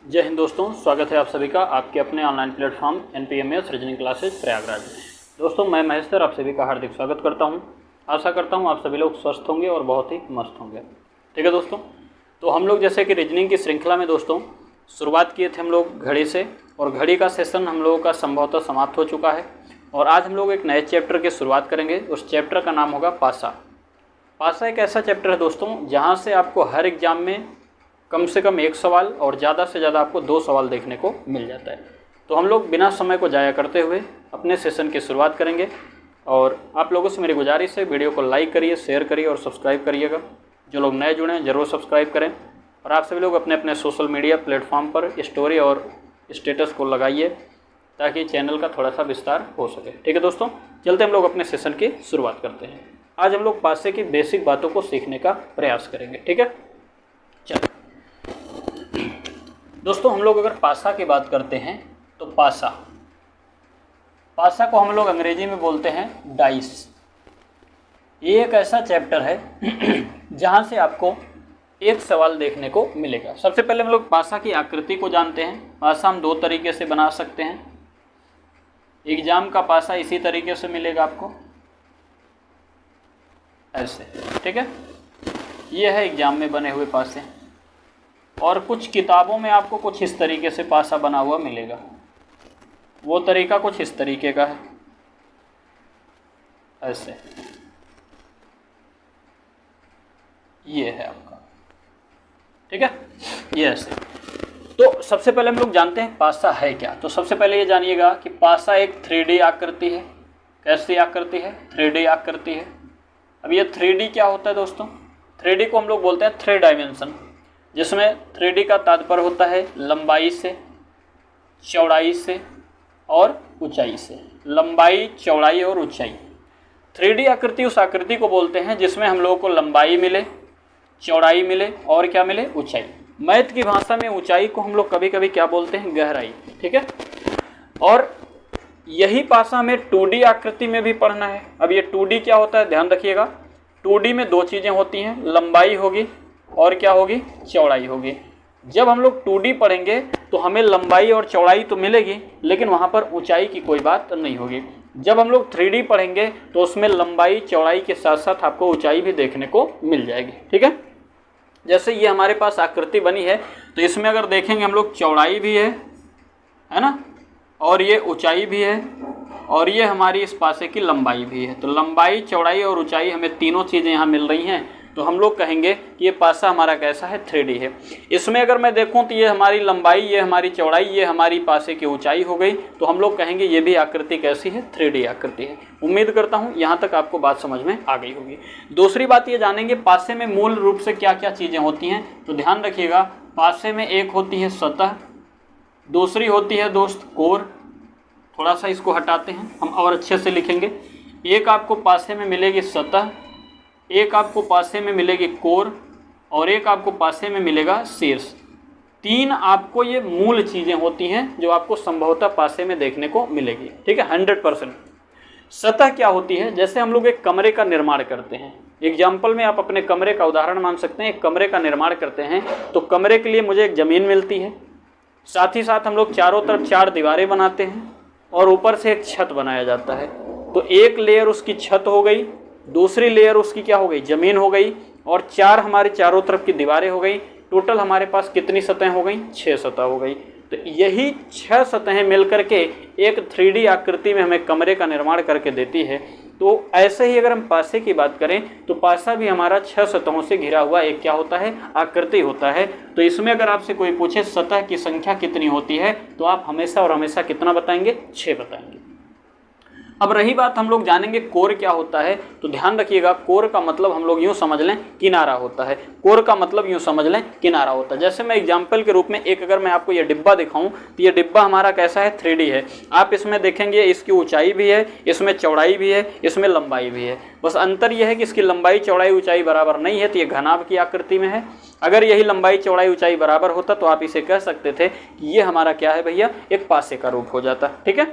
जय हिंद दोस्तों, स्वागत है आप सभी का आपके अपने online platform NPMS reasoning classes Prayagraj में। दोस्तों मैं महेश सर आप सभी का हार्दिक स्वागत करता हूं। आशा करता हूं आप सभी लोग स्वस्थ होंगे और बहुत ही मस्त होंगे। ठीक है दोस्तों, तो हम लोग जैसे कि रीजनिंग की श्रृंखला में दोस्तों शुरुआत किए थे हम लोग घड़ी से, और घड़ी का सेशन हम लोगों का संभवतः समाप्त हो चुका है। और आज हम लोग एक नए चैप्टर की शुरुआत करेंगे। उस चैप्टर का नाम होगा पासा। पासा एक ऐसा चैप्टर है दोस्तों जहाँ से आपको हर एग्जाम में कम से कम एक सवाल और ज़्यादा से ज़्यादा आपको 2 सवाल देखने को मिल जाता है। तो हम लोग बिना समय को ज़ाया करते हुए अपने सेशन की शुरुआत करेंगे। और आप लोगों से मेरी गुजारिश है, वीडियो को लाइक करिए, शेयर करिए और सब्सक्राइब करिएगा। जो लोग नए जुड़े हैं ज़रूर सब्सक्राइब करें। और आप सभी लोग अपने अपने सोशल मीडिया प्लेटफॉर्म पर स्टोरी और स्टेटस को लगाइए ताकि चैनल का थोड़ा सा विस्तार हो सके। ठीक है दोस्तों, चलते हम लोग अपने सेशन की शुरुआत करते हैं। आज हम लोग पासे की बेसिक बातों को सीखने का प्रयास करेंगे। ठीक है, चलो दोस्तों, हम लोग अगर पासा की बात करते हैं तो पासा को हम लोग अंग्रेजी में बोलते हैं डाइस। ये एक ऐसा चैप्टर है जहाँ से आपको एक सवाल देखने को मिलेगा। सबसे पहले हम लोग पासा की आकृति को जानते हैं। पासा हम 2 तरीके से बना सकते हैं। एग्जाम का पासा इसी तरीके से मिलेगा आपको, ऐसे। ठीक है, ये है एग्जाम में बने हुए पासे। और कुछ किताबों में आपको कुछ इस तरीके से पासा बना हुआ मिलेगा। वो तरीका कुछ इस तरीके का है, ऐसे। ये है आपका, ठीक है, ये ऐसे। तो सबसे पहले हम लोग जानते हैं पासा है क्या। तो सबसे पहले ये जानिएगा कि पासा एक 3D आकृति है। कैसी आकृति है? 3D आकृति है। अब ये 3D क्या होता है दोस्तों? 3D को हम लोग बोलते हैं 3 डायमेंशन, जिसमें 3D का तात्पर्य होता है लंबाई से, चौड़ाई से और ऊंचाई से। लंबाई, चौड़ाई और ऊंचाई। 3D आकृति उस आकृति को बोलते हैं जिसमें हम लोगों को लंबाई मिले, चौड़ाई मिले और क्या मिले? ऊंचाई। मैथ की भाषा में ऊंचाई को हम लोग कभी कभी क्या बोलते हैं? गहराई। ठीक है, और यही पासा हमें 2D आकृति में भी पढ़ना है। अब ये 2D क्या होता है, ध्यान रखिएगा। 2D में 2 चीज़ें होती हैं, लंबाई होगी और क्या होगी? चौड़ाई होगी। जब हम लोग 2D पढ़ेंगे तो हमें लंबाई और चौड़ाई तो मिलेगी, लेकिन वहाँ पर ऊंचाई की कोई बात नहीं होगी। जब हम लोग 3D पढ़ेंगे तो उसमें लंबाई, चौड़ाई के साथ साथ आपको ऊंचाई भी देखने को मिल जाएगी। ठीक है, जैसे ये हमारे पास आकृति बनी है, तो इसमें अगर देखेंगे हम लोग चौड़ाई भी है ना, और ये ऊंचाई भी है, और ये हमारी इस पासे की लंबाई भी है। तो लंबाई, चौड़ाई और ऊंचाई, हमें तीनों चीज़ें यहाँ मिल रही हैं। तो हम लोग कहेंगे कि ये पासा हमारा कैसा है? 3D है। इसमें अगर मैं देखूं तो ये हमारी लंबाई, ये हमारी चौड़ाई, ये हमारी पासे की ऊंचाई हो गई। तो हम लोग कहेंगे ये भी आकृति कैसी है? 3D आकृति है। उम्मीद करता हूँ यहाँ तक आपको बात समझ में आ गई होगी। दूसरी बात ये जानेंगे पासे में मूल रूप से क्या क्या चीज़ें होती हैं। तो ध्यान रखिएगा, पासे में एक होती है सतह, दूसरी होती है दोस्त कोर। थोड़ा सा इसको हटाते हैं, हम और अच्छे से लिखेंगे। एक आपको पासे में मिलेगी सतह, एक आपको पासे में मिलेगी कोर, और एक आपको पासे में मिलेगा शीर्ष। 3 आपको ये मूल चीज़ें होती हैं जो आपको संभवतः पासे में देखने को मिलेगी। ठीक है, 100%। सतह क्या होती है? जैसे हम लोग एक कमरे का निर्माण करते हैं। एग्जाम्पल में आप अपने कमरे का उदाहरण मान सकते हैं। एक कमरे का निर्माण करते हैं तो कमरे के लिए मुझे एक ज़मीन मिलती है, साथ ही साथ हम लोग चारों तरफ 4 दीवारें बनाते हैं और ऊपर से एक छत बनाया जाता है। तो एक लेयर उसकी छत हो गई, दूसरी लेयर उसकी क्या हो गई? ज़मीन हो गई, और 4 हमारे चारों तरफ की दीवारें हो गई। टोटल हमारे पास कितनी सतहें हो गई? 6 सतह हो गई। तो यही 6 सतहें मिलकर के एक 3D आकृति में हमें कमरे का निर्माण करके देती है। तो ऐसे ही अगर हम पासे की बात करें तो पासा भी हमारा 6 सतहों से घिरा हुआ एक क्या होता है? आकृति होता है। तो इसमें अगर आपसे कोई पूछे सतह की संख्या कितनी होती है, तो आप हमेशा और हमेशा कितना बताएंगे? 6 बताएंगे। अब रही बात, हम लोग जानेंगे कोर क्या होता है। तो ध्यान रखिएगा, कोर का मतलब हम लोग यूँ समझ लें किनारा होता है। कोर का मतलब यूँ समझ लें किनारा होता है। जैसे मैं एग्जाम्पल के रूप में एक अगर मैं आपको ये डिब्बा दिखाऊं तो ये डिब्बा हमारा कैसा है? 3D है। आप इसमें देखेंगे इसकी ऊंचाई भी है, इसमें चौड़ाई भी है, इसमें लंबाई भी है। बस अंतर यह है कि इसकी लंबाई चौड़ाई ऊंचाई बराबर नहीं है, तो ये घनाभ की आकृति में है। अगर यही लंबाई चौड़ाई ऊंचाई बराबर होता तो आप इसे कह सकते थे कि ये हमारा क्या है भैया, एक पासे का रूप हो जाता। ठीक है,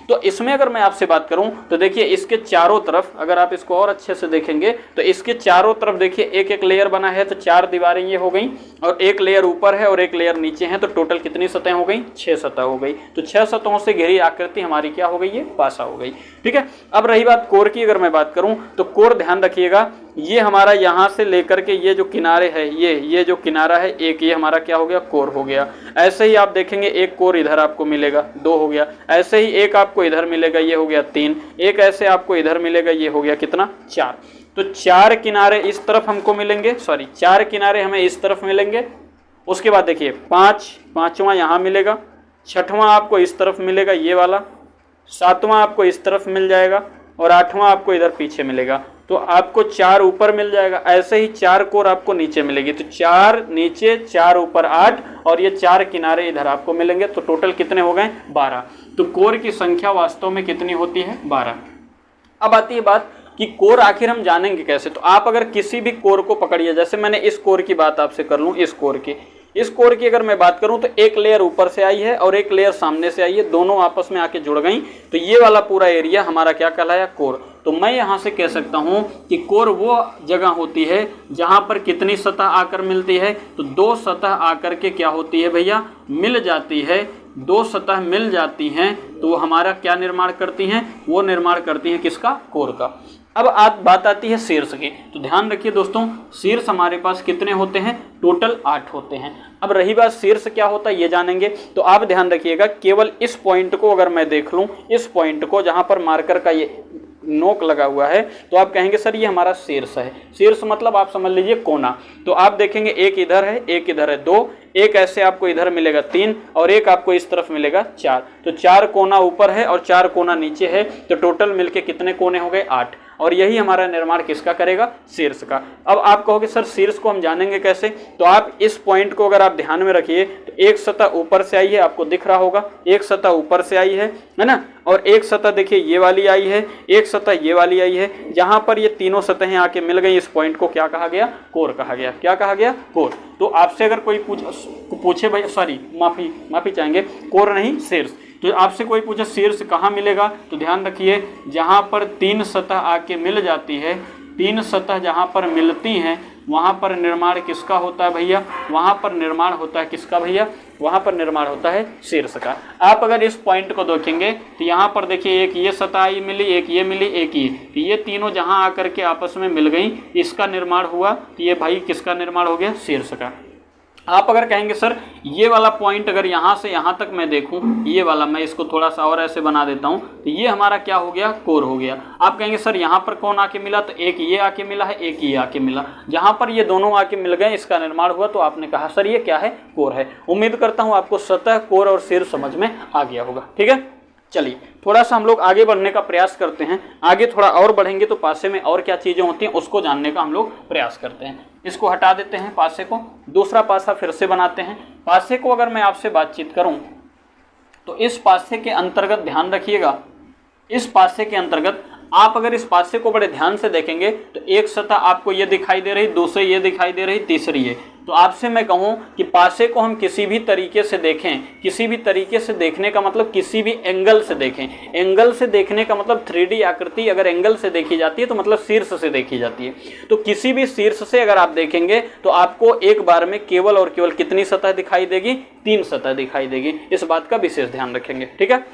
तो इसमें अगर मैं आपसे बात करूं तो देखिए इसके चारों तरफ, अगर आप इसको और अच्छे से देखेंगे तो इसके चारों तरफ देखिए एक एक लेयर बना है, तो 4 दीवारें ये हो गई और एक लेयर ऊपर है और एक लेयर नीचे है, तो टोटल कितनी सतह हो गई, 6 सतह हो गई। तो 6 सतहों से घिरी आकृति हमारी क्या हो गई, ये पासा हो गई। ठीक है, अब रही बात कोर की, अगर मैं बात करूं तो कोर ध्यान रखिएगा, ये हमारा यहाँ से लेकर के ये जो किनारे है, ये जो किनारा है एक, ये हमारा क्या हो गया, कोर हो गया। ऐसे ही आप देखेंगे एक कोर इधर आपको मिलेगा, 2 हो गया। ऐसे ही एक आपको इधर मिलेगा, ये हो गया 3। एक ऐसे आपको इधर मिलेगा, ये हो गया कितना, 4। तो 4 किनारे इस तरफ हमको मिलेंगे, 4 किनारे हमें इस तरफ मिलेंगे। उसके बाद देखिए 5वां यहाँ मिलेगा, 6वां आपको इस तरफ मिलेगा ये वाला, 7वां आपको इस तरफ मिल जाएगा और 8वां आपको इधर पीछे मिलेगा। तो आपको 4 ऊपर मिल जाएगा। ऐसे ही 4 कोर आपको नीचे मिलेगी, तो 4 नीचे 4 ऊपर 8 और ये 4 किनारे इधर आपको मिलेंगे। तो टोटल कितने हो गए, 12। तो कोर की संख्या वास्तव में कितनी होती है, 12। अब आती है बात कि कोर आखिर हम जानेंगे कैसे। तो आप अगर किसी भी कोर को पकड़िए, जैसे मैंने इस कोर की बात आपसे कर लूँ, इस कोर की अगर मैं बात करूं तो एक लेयर ऊपर से आई है और एक लेयर सामने से आई है, दोनों आपस में आके जुड़ गई, तो ये वाला पूरा एरिया हमारा क्या कहलाया, कोर। तो मैं यहाँ से कह सकता हूँ कि कोर वो जगह होती है जहाँ पर कितनी सतह आकर मिलती है, तो 2 सतह आकर के क्या होती है भैया, मिल जाती है। 2 सतह मिल जाती हैं तो वो हमारा क्या निर्माण करती हैं, वो निर्माण करती हैं किसका, कोर का। अब बात आती है शीर्ष की। तो ध्यान रखिए दोस्तों, शीर्ष हमारे पास कितने होते हैं, टोटल 8 होते हैं। अब रही बात शीर्ष क्या होता है ये जानेंगे, तो आप ध्यान रखिएगा, केवल इस पॉइंट को अगर मैं देख लूं, इस पॉइंट को जहां पर मार्कर का ये नोक लगा हुआ है, तो आप कहेंगे सर ये हमारा शीर्ष है। शीर्ष मतलब आप समझ लीजिए कोना। तो आप देखेंगे एक इधर है, एक इधर है, 2, एक ऐसे आपको इधर मिलेगा 3 और एक आपको इस तरफ मिलेगा 4। तो 4 कोना ऊपर है और 4 कोना नीचे है, तो टोटल मिलके कितने कोने हो गए, 8। और यही हमारा निर्माण किसका करेगा, शीर्ष का। अब आप कहोगे सर शीर्ष को हम जानेंगे कैसे, तो आप इस पॉइंट को अगर आप ध्यान में रखिए, तो एक सतह ऊपर से आई है, आपको दिख रहा होगा, एक सतह ऊपर से आई है ना, और एक सतह देखिए ये वाली आई है, एक सतह ये वाली आई है। जहां पर ये तीनों सतहें आके मिल गई, इस पॉइंट को क्या कहा गया, कोर कहा गया। क्या कहा गया, कोर। तो आपसे अगर कोई पूछे भाई, सॉरी माफी चाहेंगे, कोर नहीं शीर्ष। तो आपसे कोई पूछे शीर्ष कहाँ मिलेगा, तो ध्यान रखिए जहाँ पर 3 सतह आके मिल जाती है, 3 सतह जहाँ पर मिलती हैं वहाँ पर निर्माण किसका होता है भैया, वहाँ पर निर्माण होता है किसका भैया, वहाँ पर निर्माण होता है शीर्ष का। आप अगर इस पॉइंट को देखेंगे तो यहाँ पर देखिए एक ये सतह आई मिली, एक ये मिली, एक ये, तो ये तीनों जहाँ आकर के आपस में मिल गई, इसका निर्माण हुआ, तो ये भाई किसका निर्माण हो गया, शीर्ष का। आप अगर कहेंगे सर ये वाला पॉइंट अगर यहाँ से यहाँ तक मैं देखूँ, ये वाला मैं इसको थोड़ा सा और ऐसे बना देता हूँ, तो ये हमारा क्या हो गया, कोर हो गया। आप कहेंगे सर यहाँ पर कौन आके मिला, तो एक ये आके मिला है, एक ये आके मिला। जहाँ पर ये दोनों आके मिल गए, इसका निर्माण हुआ, तो आपने कहा सर ये क्या है, कोर है। उम्मीद करता हूँ आपको सतह, कोर और शीर्ष समझ में आ गया होगा। ठीक है, चलिए थोड़ा सा हम लोग आगे बढ़ने का प्रयास करते हैं। आगे थोड़ा और बढ़ेंगे तो पासे में और क्या चीज़ें होती हैं उसको जानने का हम लोग प्रयास करते हैं। इसको हटा देते हैं पासे को, दूसरा पासा फिर से बनाते हैं। पासे को अगर मैं आपसे बातचीत करूं तो इस पासे के अंतर्गत ध्यान रखिएगा, इस पासे के अंतर्गत आप अगर इस पासे को बड़े ध्यान से देखेंगे तो एक सतह आपको ये दिखाई दे रही, दूसरी ये दिखाई दे रही, तीसरी ये। तो आपसे मैं कहूं कि पासे को हम किसी भी तरीके से देखें, किसी भी तरीके से देखने का मतलब किसी भी एंगल से देखें। एंगल से देखने का मतलब 3D आकृति अगर एंगल से देखी जाती है तो मतलब शीर्ष से देखी जाती है। तो किसी भी शीर्ष से अगर आप देखेंगे तो आपको एक बार में केवल और केवल कितनी सतह दिखाई देगी, 3 सतह दिखाई देगी। इस बात का विशेष ध्यान रखेंगे। ठीक है,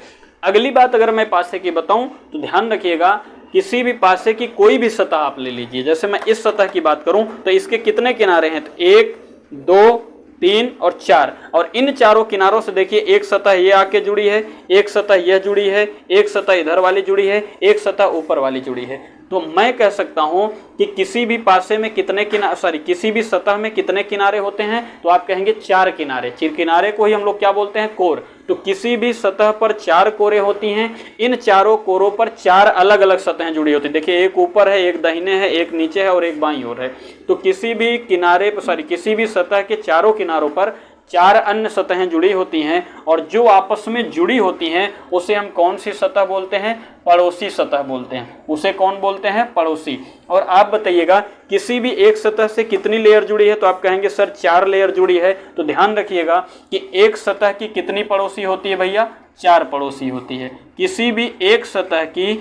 अगली बात अगर मैं पासे की बताऊं तो ध्यान रखिएगा, किसी भी पासे की कोई भी सतह आप ले लीजिए। जैसे मैं इस सतह की बात करूं तो इसके कितने किनारे हैं, तो 1, 2, 3 और 4, और इन चारों किनारों से देखिए एक सतह ये आके जुड़ी है, एक सतह यह जुड़ी है, एक सतह इधर वाली जुड़ी है, एक सतह ऊपर वाली जुड़ी है। तो मैं कह सकता हूं कि किसी भी पासे में कितने किसी भी सतह में कितने किनारे होते हैं, तो आप कहेंगे 4 किनारे। किनारे को ही हम लोग क्या बोलते हैं, कोर। तो किसी भी सतह पर 4 कोरें होती हैं। इन चारों कोरों पर 4 अलग अलग सतहें जुड़ी होती हैं। देखिए एक ऊपर है, एक दाहिने है, एक नीचे है और एक बाईं ओर है। तो किसी भी किनारे पर किसी भी सतह के चारों किनारों पर 4 अन्य सतहें जुड़ी होती हैं और जो आपस में जुड़ी होती हैं उसे हम कौन सी सतह बोलते हैं? पड़ोसी सतह बोलते हैं। उसे कौन बोलते हैं? पड़ोसी। और आप बताइएगा किसी भी एक सतह से कितनी लेयर जुड़ी है? तो आप कहेंगे सर 4 लेयर जुड़ी है। तो ध्यान रखिएगा कि एक सतह की कितनी पड़ोसी होती है भैया? 4 पड़ोसी होती है। किसी भी एक सतह की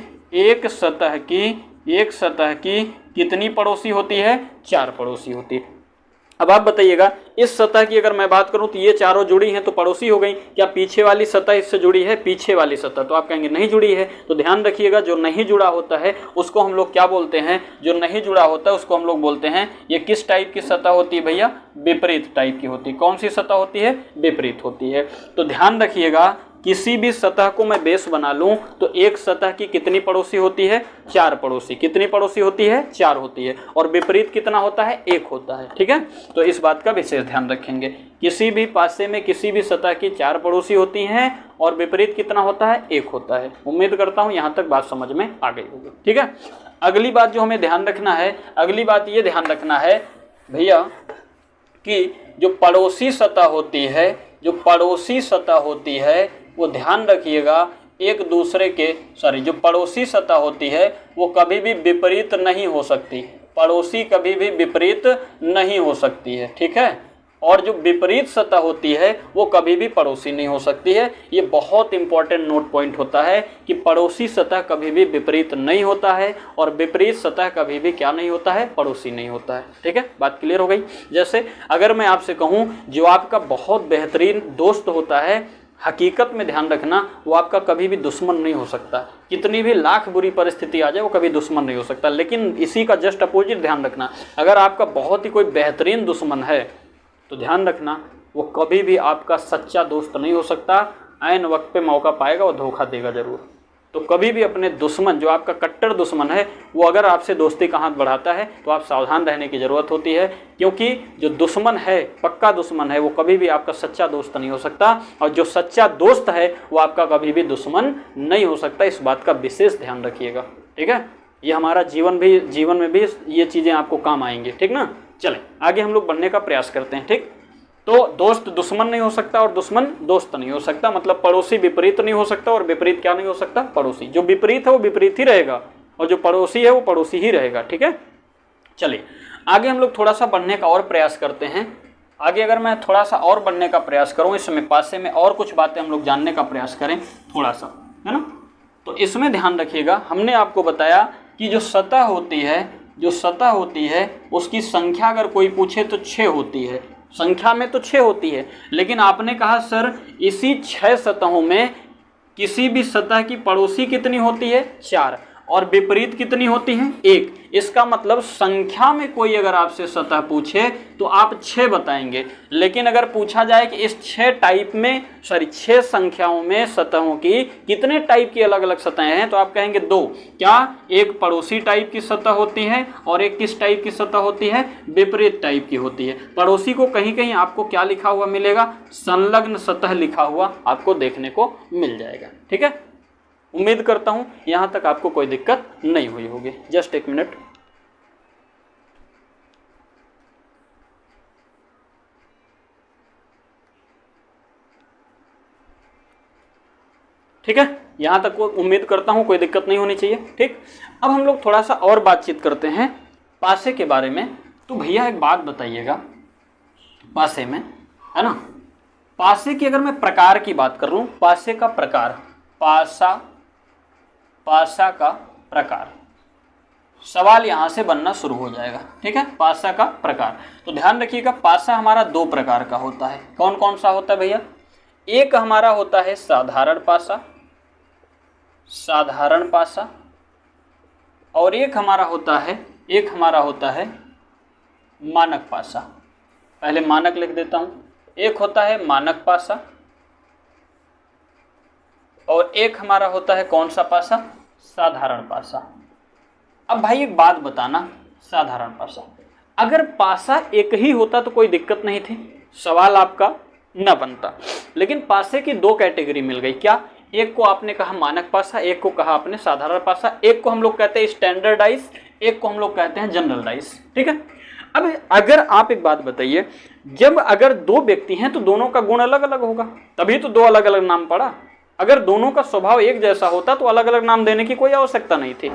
कितनी पड़ोसी होती है? 4 पड़ोसी होती है। अब आप बताइएगा इस सतह की अगर मैं बात करूं तो ये चारों जुड़ी हैं तो पड़ोसी हो गई। क्या पीछे वाली सतह इससे जुड़ी है? पीछे वाली सतह, तो आप कहेंगे नहीं जुड़ी है। तो ध्यान रखिएगा जो नहीं जुड़ा होता है उसको हम लोग क्या बोलते हैं? जो नहीं जुड़ा होता है उसको हम लोग बोलते हैं, ये किस टाइप की सतह होती है भैया? विपरीत टाइप की होती है। कौन सी सतह होती है? विपरीत होती है। तो ध्यान रखिएगा किसी भी सतह को मैं बेस बना लूं तो एक सतह की कितनी पड़ोसी होती है? 4 पड़ोसी। कितनी पड़ोसी होती है? 4 होती है। और विपरीत कितना होता है? 1 होता है। ठीक है, तो इस बात का विशेष ध्यान रखेंगे। किसी भी पासे में किसी भी सतह की 4 पड़ोसी होती हैं और विपरीत कितना होता है? 1 होता है। उम्मीद करता हूं यहां तक बात समझ में आ गई होगी। ठीक है, अगली बात जो हमें ध्यान रखना है, अगली बात ये ध्यान रखना है भैया कि जो पड़ोसी सतह होती है, जो पड़ोसी सतह होती है वो ध्यान रखिएगा एक दूसरे के जो पड़ोसी सतह होती है वो कभी भी विपरीत नहीं हो सकती। पड़ोसी कभी भी विपरीत नहीं हो सकती है। ठीक है, और जो विपरीत सतह होती है वो कभी भी पड़ोसी नहीं हो सकती है। ये बहुत इंपॉर्टेंट नोट पॉइंट होता है कि पड़ोसी सतह कभी भी विपरीत नहीं होता है और विपरीत सतह कभी भी क्या नहीं होता है? पड़ोसी नहीं होता है। ठीक है, बात क्लियर हो गई। जैसे अगर मैं आपसे कहूँ जो आपका बहुत बेहतरीन दोस्त होता है, हकीकत में ध्यान रखना वो आपका कभी भी दुश्मन नहीं हो सकता। कितनी भी लाख बुरी परिस्थिति आ जाए वो कभी दुश्मन नहीं हो सकता। लेकिन इसी का जस्ट अपोजिट ध्यान रखना, अगर आपका बहुत ही कोई बेहतरीन दुश्मन है तो ध्यान रखना वो कभी भी आपका सच्चा दोस्त नहीं हो सकता। ऐन वक्त पे मौका पाएगा वो धोखा देगा जरूर। तो कभी भी अपने दुश्मन, जो आपका कट्टर दुश्मन है, वो अगर आपसे दोस्ती का हाथ बढ़ाता है तो आप सावधान रहने की ज़रूरत होती है, क्योंकि जो दुश्मन है, पक्का दुश्मन है, वो कभी भी आपका सच्चा दोस्त नहीं हो सकता और जो सच्चा दोस्त है वो आपका कभी भी दुश्मन नहीं हो सकता। इस बात का विशेष ध्यान रखिएगा। ठीक है, ये हमारा जीवन में भी ये चीज़ें आपको काम आएंगी। ठीक ना, चलें आगे हम लोग बढ़ने का प्रयास करते हैं। ठीक, तो दोस्त दुश्मन नहीं हो सकता और दुश्मन दोस्त नहीं हो सकता, मतलब पड़ोसी विपरीत नहीं हो सकता और विपरीत क्या नहीं हो सकता? पड़ोसी। जो विपरीत है वो विपरीत ही रहेगा और जो पड़ोसी है वो पड़ोसी ही रहेगा। ठीक है, चलिए आगे हम लोग थोड़ा सा बढ़ने का और प्रयास करते हैं। आगे अगर मैं थोड़ा सा और बढ़ने का प्रयास करूँ, इसमें पासे में और कुछ बातें हम लोग जानने का प्रयास करें थोड़ा सा, है ना। तो इसमें ध्यान रखिएगा, हमने आपको बताया कि जो सतह होती है उसकी संख्या अगर कोई पूछे तो 6 होती है। संख्या में तो 6 होती है, लेकिन आपने कहा सर इसी 6 सतहों में किसी भी सतह की पड़ोसी कितनी होती है? 4, और विपरीत कितनी होती हैं? 1। इसका मतलब संख्या में कोई अगर आपसे सतह पूछे तो आप 6 बताएंगे, लेकिन अगर पूछा जाए कि इस 6 संख्याओं में सतहों की कितने टाइप की अलग अलग सतहें हैं, तो आप कहेंगे 2। क्या? एक पड़ोसी टाइप की सतह होती है और एक किस टाइप की सतह होती है? विपरीत टाइप की होती है। पड़ोसी को कहीं कहीं आपको क्या लिखा हुआ मिलेगा? संलग्न सतह लिखा हुआ आपको देखने को मिल जाएगा। ठीक है, उम्मीद करता हूं यहां तक आपको कोई दिक्कत नहीं हुई होगी। जस्ट एक मिनट। ठीक है, यहां तक उम्मीद करता हूं कोई दिक्कत नहीं होनी चाहिए। ठीक, अब हम लोग थोड़ा सा और बातचीत करते हैं पासे के बारे में। तो भैया एक बात बताइएगा, पासे में, है ना, पासे की अगर मैं प्रकार की बात कर लूं, पासे का प्रकार, पासा का प्रकार, सवाल यहां से बनना शुरू हो जाएगा। ठीक है, पासा का प्रकार। तो ध्यान रखिएगा पासा हमारा 2 प्रकार का होता है। कौन कौन सा होता है भैया? एक हमारा होता है साधारण पासा, और एक हमारा होता है मानक पासा। पहले मानक लिख देता हूं। एक होता है मानक पासा और एक हमारा होता है कौन सा पासा? साधारण पासा। अब भाई एक बात बताना, साधारण पासा, अगर पासा एक ही होता तो कोई दिक्कत नहीं थी, सवाल आपका न बनता, लेकिन पासे की 2 कैटेगरी मिल गई। क्या? एक को आपने कहा मानक पासा, एक को कहा आपने साधारण पासा, एक को हम लोग कहते हैं स्टैंडर्डाइज, एक को हम लोग कहते हैं जनरलाइज। ठीक है, अब अगर आप एक बात बताइए, जब अगर दो व्यक्ति हैं तो दोनों का गुण अलग अलग होगा, तभी तो दो अलग अलग नाम पड़ा। अगर दोनों का स्वभाव एक जैसा होता तो अलग अलग नाम देने की कोई आवश्यकता नहीं थी।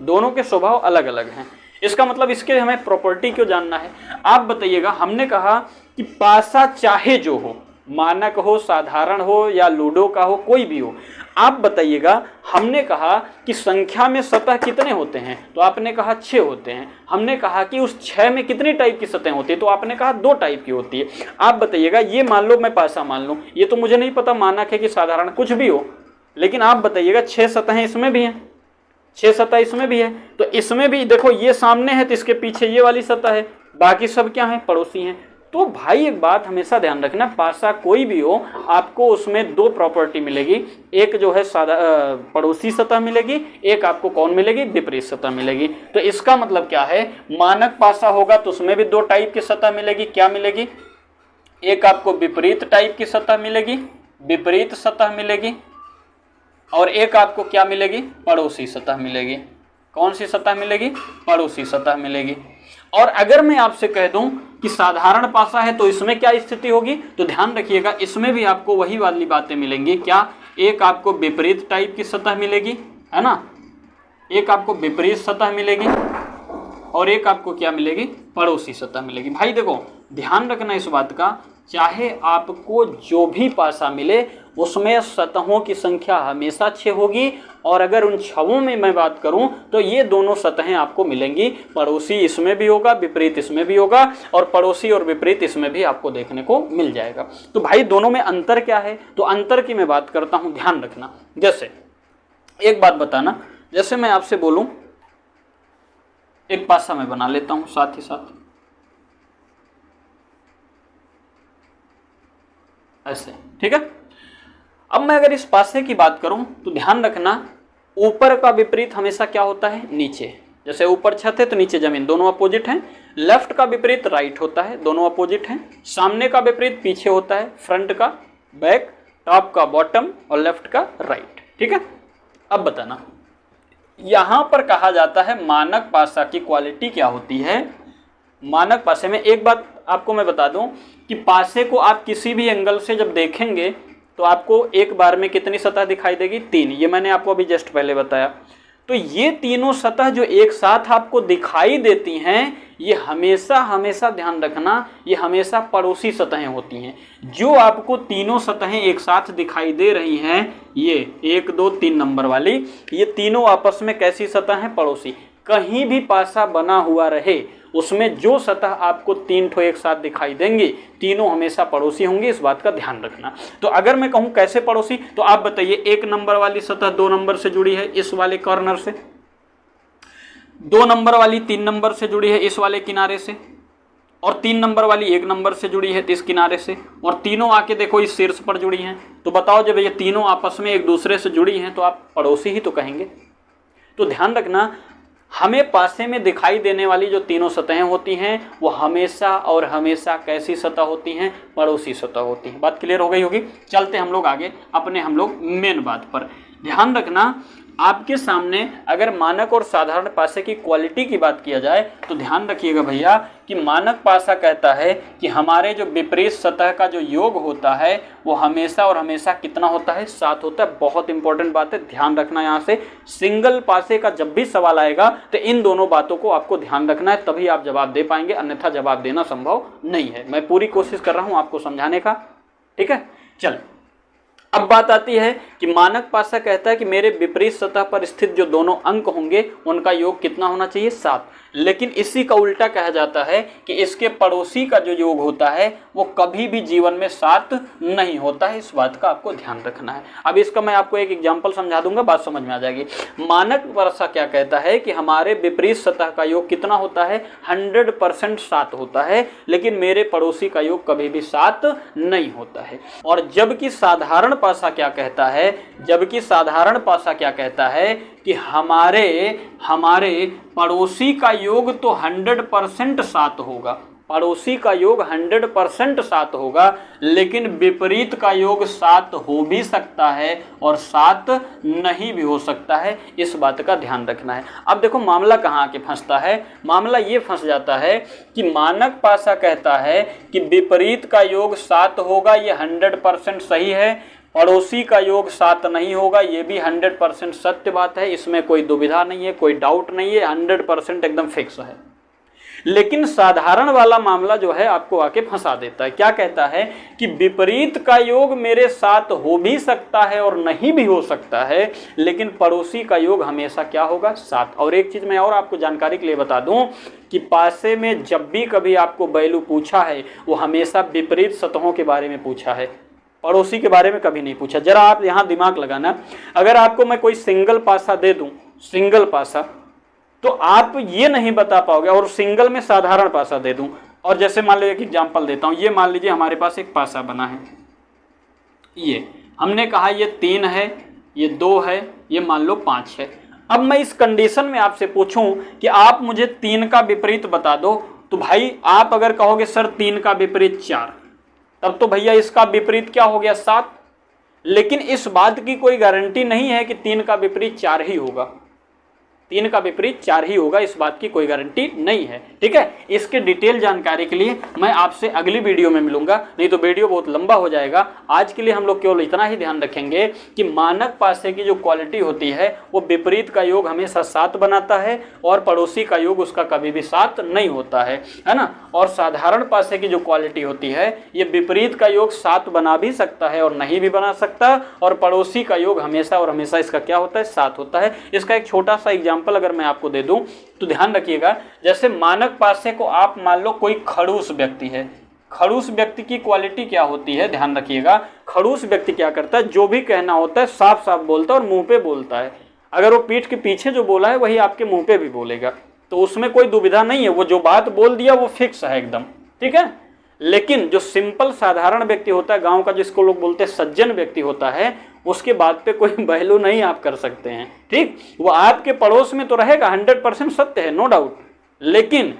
दोनों के स्वभाव अलग अलग हैं। इसका मतलब इसके हमें प्रॉपर्टी क्यों जानना है? आप बताइएगा, हमने कहा कि पासा चाहे जो हो, मानक हो, साधारण हो या लूडो का हो, कोई भी हो, आप बताइएगा। हमने कहा कि संख्या में सतह कितने होते हैं, तो आपने कहा 6 होते हैं। हमने कहा कि उस 6 में कितनी टाइप की सतह होती है, तो आपने कहा 2 टाइप की होती है। आप बताइएगा, ये मान लो मैं पासा मान लूँ, ये तो मुझे नहीं पता मानक है कि साधारण, कुछ भी हो, लेकिन आप बताइएगा 6 सतहें इसमें भी हैं, 6 सतह इसमें भी है, तो इसमें भी देखो ये सामने है तो इसके पीछे ये वाली सतह है, बाकी सब क्या है, पड़ोसी हैं। तो भाई एक बात हमेशा ध्यान रखना, पासा कोई भी हो आपको उसमें 2 प्रॉपर्टी मिलेगी। एक जो है पड़ोसी सतह मिलेगी, एक आपको कौन मिलेगी, विपरीत सतह मिलेगी। तो इसका मतलब क्या है, मानक पासा होगा तो उसमें भी 2 टाइप की सतह मिलेगी। क्या मिलेगी? एक आपको विपरीत टाइप की सतह मिलेगी, विपरीत सतह मिलेगी, और एक आपको क्या मिलेगी, पड़ोसी सतह मिलेगी। कौन सी सतह मिलेगी? पड़ोसी सतह मिलेगी। और अगर मैं आपसे कह दूं कि साधारण पासा है तो इसमें क्या स्थिति होगी, तो ध्यान रखिएगा, इसमें भी आपको वही वाली बातें मिलेंगी। क्या? एक आपको विपरीत टाइप की सतह मिलेगी, है ना, एक आपको विपरीत सतह मिलेगी, और एक आपको क्या मिलेगी, पड़ोसी सतह मिलेगी। भाई देखो ध्यान रखना इस बात का, चाहे आपको जो भी पासा मिले उसमें सतहों की संख्या हमेशा 6 होगी, और अगर उन 6 में मैं बात करूं तो ये दोनों सतहें आपको मिलेंगी। पड़ोसी इसमें भी होगा, विपरीत इसमें भी होगा, और पड़ोसी और विपरीत इसमें भी आपको देखने को मिल जाएगा। तो भाई दोनों में अंतर क्या है, तो अंतर की मैं बात करता हूं, ध्यान रखना। जैसे एक बात बताना, जैसे मैं आपसे बोलूं एक पासा मैं बना लेता हूं साथ ही साथ, ऐसे, ठीक है। अब मैं अगर इस पासे की बात करूं तो ध्यान रखना, ऊपर का विपरीत हमेशा क्या होता है, नीचे। जैसे ऊपर छत है तो नीचे जमीन, दोनों अपोजिट हैं। लेफ्ट का विपरीत राइट होता है, दोनों अपोजिट हैं। सामने का विपरीत पीछे होता है, फ्रंट का बैक, टॉप का बॉटम, और लेफ्ट का राइट, ठीक है। अब बताना, यहां पर कहा जाता है मानक पासा की क्वालिटी क्या होती है। मानक पासे में एक बात आपको मैं बता दूं कि पासे को आप किसी भी एंगल से जब देखेंगे तो आपको एक बार में कितनी सतह दिखाई देगी, 3। ये मैंने आपको अभी जस्ट पहले बताया। तो ये तीनों सतह जो एक साथ आपको दिखाई देती हैं, ये हमेशा हमेशा ध्यान रखना, ये हमेशा पड़ोसी सतहें होती हैं। जो आपको तीनों सतहें एक साथ दिखाई दे रही हैं, ये 1 2 3 नंबर वाली, ये तीनों आपस में कैसी सतह हैं, पड़ोसी। कहीं भी पासा बना हुआ रहे उसमें जो सतह आपको 3 ठो एक साथ दिखाई देंगे, तीनों हमेशा पड़ोसी होंगे, इस बात का ध्यान रखना। तो अगर मैं कहूं कैसे पड़ोसी, तो आप बताइए, 1 नंबर वाली सतह 2 नंबर से जुड़ी है इस वाले कॉर्नर से, 2 नंबर वाली 3 नंबर से जुड़ी है इस वाले किनारे से, और 3 नंबर वाली 1 नंबर से जुड़ी है इस किनारे से, और तीनों आके देखो इस शीर्ष पर जुड़ी हैं। तो बताओ जब ये तीनों आपस में एक दूसरे से जुड़ी हैं तो आप पड़ोसी ही तो कहेंगे। तो ध्यान रखना, हमें पासे में दिखाई देने वाली जो तीनों सतहें होती हैं वो हमेशा और हमेशा कैसी सतह होती हैं, पड़ोसी सतह होती हैं। बात क्लियर हो गई होगी। चलते हम लोग आगे अपने मेन बात पर। ध्यान रखना, आपके सामने अगर मानक और साधारण पासे की क्वालिटी की बात किया जाए तो ध्यान रखिएगा भैया कि मानक पासा कहता है कि हमारे जो विपरीत सतह का जो योग होता है वो हमेशा और हमेशा कितना होता है, 7 होता है। बहुत इंपॉर्टेंट बात है, ध्यान रखना। यहाँ से सिंगल पासे का जब भी सवाल आएगा तो इन दोनों बातों को आपको ध्यान रखना है, तभी आप जवाब दे पाएंगे, अन्यथा जवाब देना संभव नहीं है। मैं पूरी कोशिश कर रहा हूँ आपको समझाने का, ठीक है। चल अब बात आती है कि मानक पासा कहता है कि मेरे विपरीत सतह पर स्थित जो दोनों अंक होंगे उनका योग कितना होना चाहिए, 7। लेकिन इसी का उल्टा कहा जाता है कि इसके पड़ोसी का जो योग होता है वो कभी भी जीवन में 7 नहीं होता है। इस बात का आपको ध्यान रखना है। अब इसका मैं आपको एक एग्जांपल समझा दूंगा, बात समझ में आ जाएगी। मानक पासा क्या कहता है कि हमारे विपरीत सतह का योग कितना होता है, 100% 7 होता है, लेकिन मेरे पड़ोसी का योग कभी भी 7 नहीं होता है। और जबकि साधारण पासा क्या कहता है, जबकि साधारण पासा क्या कहता है कि हमारे पड़ोसी का योग तो 100% 7 होगा, पड़ोसी का योग 100% 7 होगा, लेकिन विपरीत का योग 7 हो भी सकता है और 7 नहीं भी हो सकता है। इस बात का ध्यान रखना है। अब देखो मामला कहाँ आके फंसता है, मामला ये फंस जाता है कि मानक पासा कहता है कि विपरीत का योग 7 होगा, ये 100% सही है, पड़ोसी का योग 7 नहीं होगा, ये भी 100% सत्य बात है, इसमें कोई दुविधा नहीं है, कोई डाउट नहीं है, 100% एकदम फिक्स है। लेकिन साधारण वाला मामला जो है आपको आके फंसा देता है। क्या कहता है कि विपरीत का योग मेरे साथ हो भी सकता है और नहीं भी हो सकता है, लेकिन पड़ोसी का योग हमेशा क्या होगा, 7। और एक चीज मैं और आपको जानकारी के लिए बता दूं कि पासे में जब भी कभी आपको वैल्यू पूछा है वो हमेशा विपरीत सतहों के बारे में पूछा है, पड़ोसी के बारे में कभी नहीं पूछा। जरा आप यहाँ दिमाग लगाना, अगर आपको मैं कोई सिंगल पासा दे दूं, सिंगल पासा, तो आप ये नहीं बता पाओगे, और सिंगल में साधारण पासा दे दूं, और जैसे मान लीजिए एक एग्जांपल देता हूं, ये मान लीजिए हमारे पास एक पासा बना है, ये हमने कहा ये 3 है, ये 2 है, ये मान लो 5 है। अब मैं इस कंडीशन में आपसे पूछूं कि आप मुझे 3 का विपरीत बता दो, तो भाई आप अगर कहोगे सर 3 का विपरीत 4, तब तो भैया इसका विपरीत क्या हो गया, 7। लेकिन इस बात की कोई गारंटी नहीं है कि 3 का विपरीत 4 ही होगा, 3 का विपरीत 4 ही होगा, इस बात की कोई गारंटी नहीं है। ठीक है, इसके डिटेल जानकारी के लिए मैं आपसे अगली वीडियो में मिलूंगा, नहीं तो वीडियो बहुत लंबा हो जाएगा। आज के लिए हम लोग केवल इतना ही ध्यान रखेंगे कि मानक पासे की जो क्वालिटी होती है वो विपरीत का योग हमेशा 7 बनाता है और पड़ोसी का योग उसका कभी भी 7 नहीं होता है ना। और साधारण पासे की जो क्वालिटी होती है ये विपरीत का योग 7 बना भी सकता है और नहीं भी बना सकता, और पड़ोसी का योग हमेशा और हमेशा इसका क्या होता है, 7 होता है। इसका एक छोटा सा एग्जाम्पल अगर मैं आपको दे दूं तो ध्यान रखिएगा, जैसे मानक पासे को आप मान लो कोई खड़ूस व्यक्ति है, खड़ूस व्यक्ति की क्वालिटी क्या होती है, ध्यान रखिएगा, खड़ूस व्यक्ति क्या करता है, जो भी कहना होता है साफ साफ बोलता है और मुंह पे बोलता है। अगर वो पीठ के पीछे जो बोला है वही आपके मुंह पे भी बोलेगा, तो उसमें कोई दुविधा नहीं है, वो जो बात बोल दिया वो फिक्स है एकदम। ठीक है, लेकिन जो सिंपल साधारण व्यक्ति होता है, गांव का जिसको लोग बोलते हैं सज्जन व्यक्ति होता है, उसके बात पे कोई वैल्यू नहीं आप कर सकते हैं। ठीक, वो आपके पड़ोस में तो रहेगा, 100% सत्य है, नो डाउट, लेकिन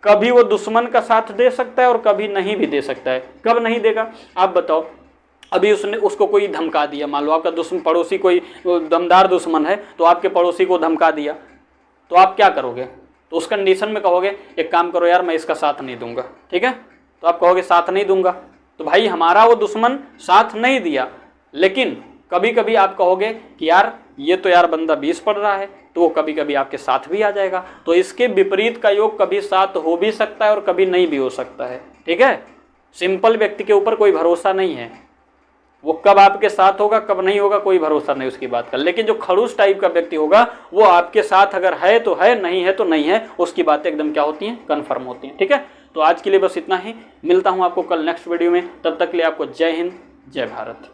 कभी वो दुश्मन का साथ दे सकता है और कभी नहीं भी दे सकता है। कब नहीं देगा आप बताओ, अभी उसको कोई धमका दिया, मान लो आपका दुश्मन पड़ोसी कोई दमदार दुश्मन है, तो आपके पड़ोसी को धमका दिया, तो आप क्या करोगे, तो उस कंडीशन में कहोगे एक काम करो यार मैं इसका साथ नहीं दूंगा। ठीक है, तो आप कहोगे साथ नहीं दूंगा, तो भाई हमारा वो दुश्मन साथ नहीं दिया, लेकिन कभी कभी आप कहोगे कि यार ये तो यार बंदा 20 पढ़ रहा है, तो वो कभी कभी आपके साथ भी आ जाएगा। तो इसके विपरीत का योग कभी 7 हो भी सकता है और कभी नहीं भी हो सकता है। ठीक है, सिंपल व्यक्ति के ऊपर कोई भरोसा नहीं है, वो कब आपके साथ होगा कब नहीं होगा कोई भरोसा नहीं उसकी बात का। लेकिन जो खड़ूस टाइप का व्यक्ति होगा वो आपके साथ अगर है तो है, नहीं है तो नहीं है, उसकी बातें एकदम क्या होती हैं, कन्फर्म होती हैं। ठीक है, तो आज के लिए बस इतना ही, मिलता हूँ आपको कल नेक्स्ट वीडियो में, तब तक के लिए आपको जय हिंद जय भारत।